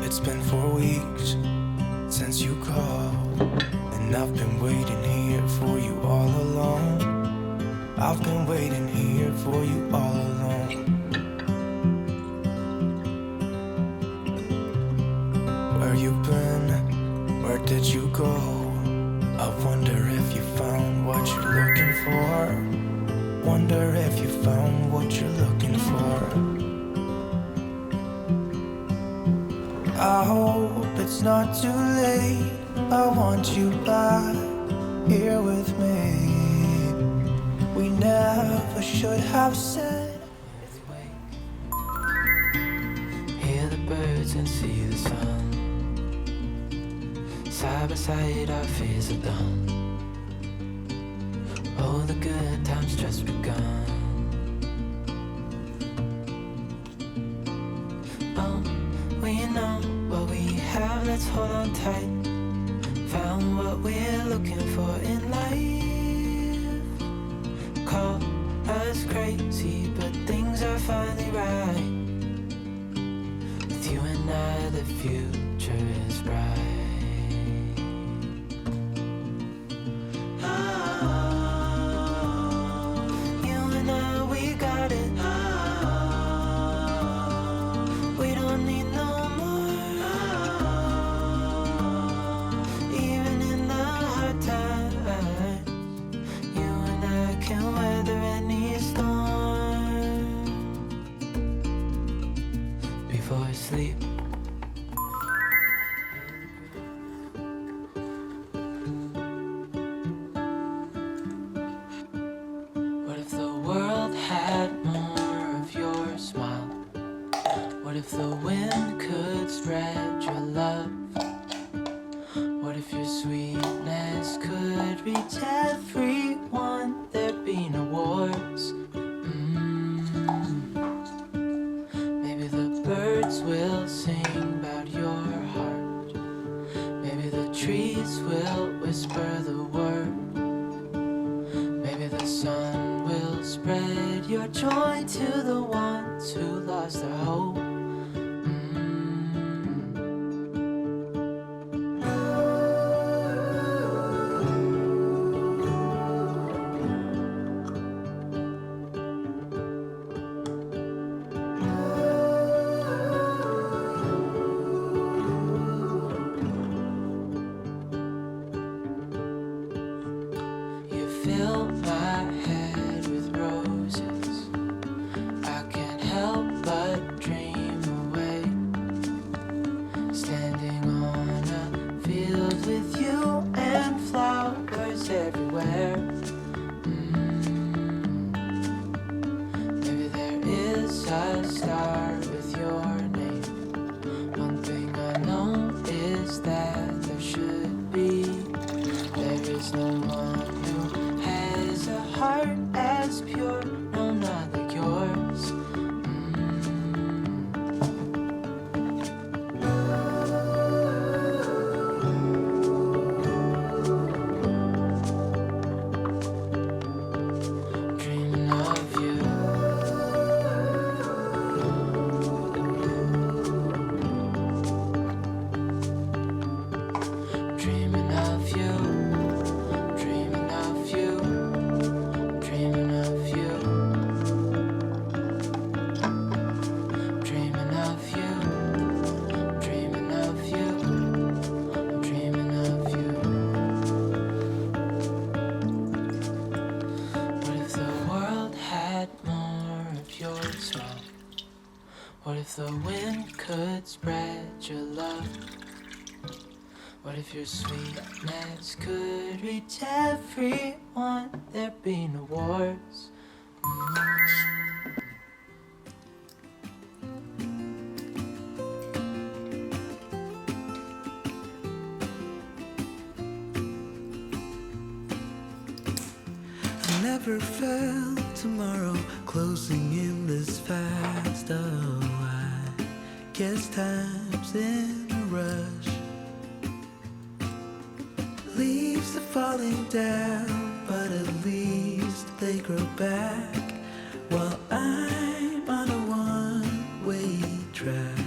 It's been 4 weeks since you called, and I've been waiting here for you all along. I've been waiting here for you all along. Where you been? Where did you go? I wonder if you found what you're looking for. Wonder if you found what you're looking for. I hope it's not too late. I want you back here with me. We never should have said. Hear the birds and see the sun. Side by side our fears are done. Oh, the good times just begun. Oh, we know what we have, let's hold on tight. Found what we're looking for in life. Call us crazy, but things are finally right. With you and I, the future is bright. Sleep. What if the world had more of your smile? What if the wind could spread your love? What if your sweetness could reach everyone? There'd be no wars. Will sing about your heart. Maybe the trees will whisper the word. Maybe the sun will spread your joy to the ones who lost their hope. Fill my head with roses. I can't help but dream away. Standing on a field with you and flowers everywhere. Maybe there is a star with your name. One thing I know is that there should be. There is no one a heart as pure, no, not like yours. Dreaming of you. Dreaming of you. Dreaming of you. Dreaming of you. Dreaming of you. Dreaming of you. I'm dreaming of you. What if the world had more of your smile? What if the wind could spread your love? What if your sweetness could reach everyone? There'd be no wars. I never felt tomorrow closing in this fast. Oh, I guess time's in a rush. Leaves are falling down, but at least they grow back. While I'm on a one-way track.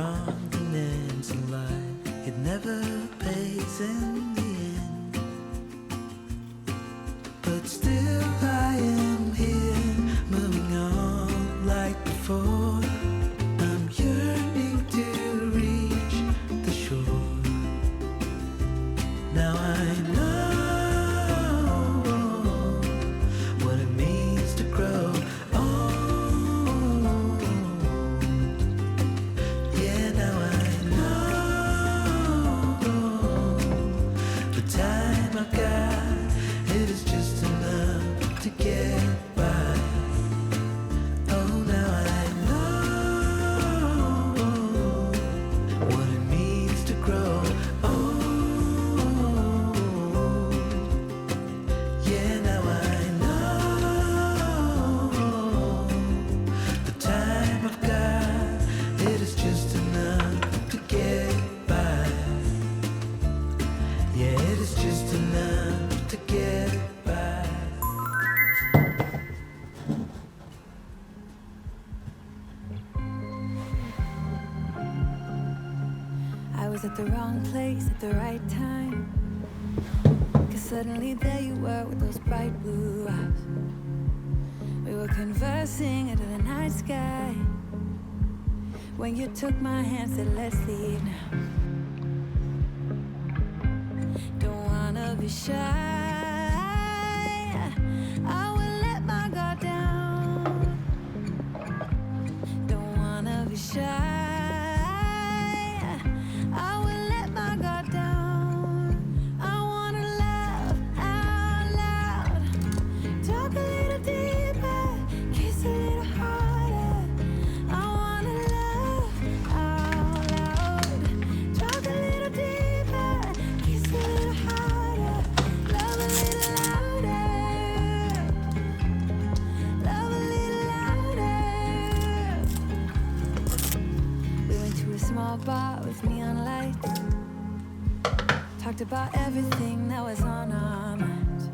drunkenness in life, it never pays in the end. But still I am here, moving on like before. I'm yearning to reach the shore. Now I know what it means to grow old. Yeah, now I know the time I've got, it is just enough to get by. Oh, now I know what it means to grow old. Yeah, now I know the time I've got, it is just enough to get by. Yeah, it is just enough to get by. I was at the wrong place at the right time. 'Cause suddenly there you were with those bright blue eyes. We were conversing under the night sky when you took my hand, said let's leave now. Don't wanna be shy, I will let my guard down. Don't wanna be shy, I will let my guard down. I wanna laugh out loud, talk a little deeper, kiss a little harder. I wanna laugh out loud, talk a little deeper, kiss a little harder, love a little louder, love a little louder. We went to a small bar with neon lights, talked about everything that was on our minds.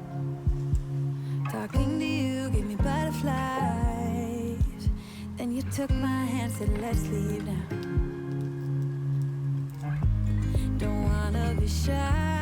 Talking to you gave me butterflies. Then you took my hand, said let's leave now. Don't wanna be shy,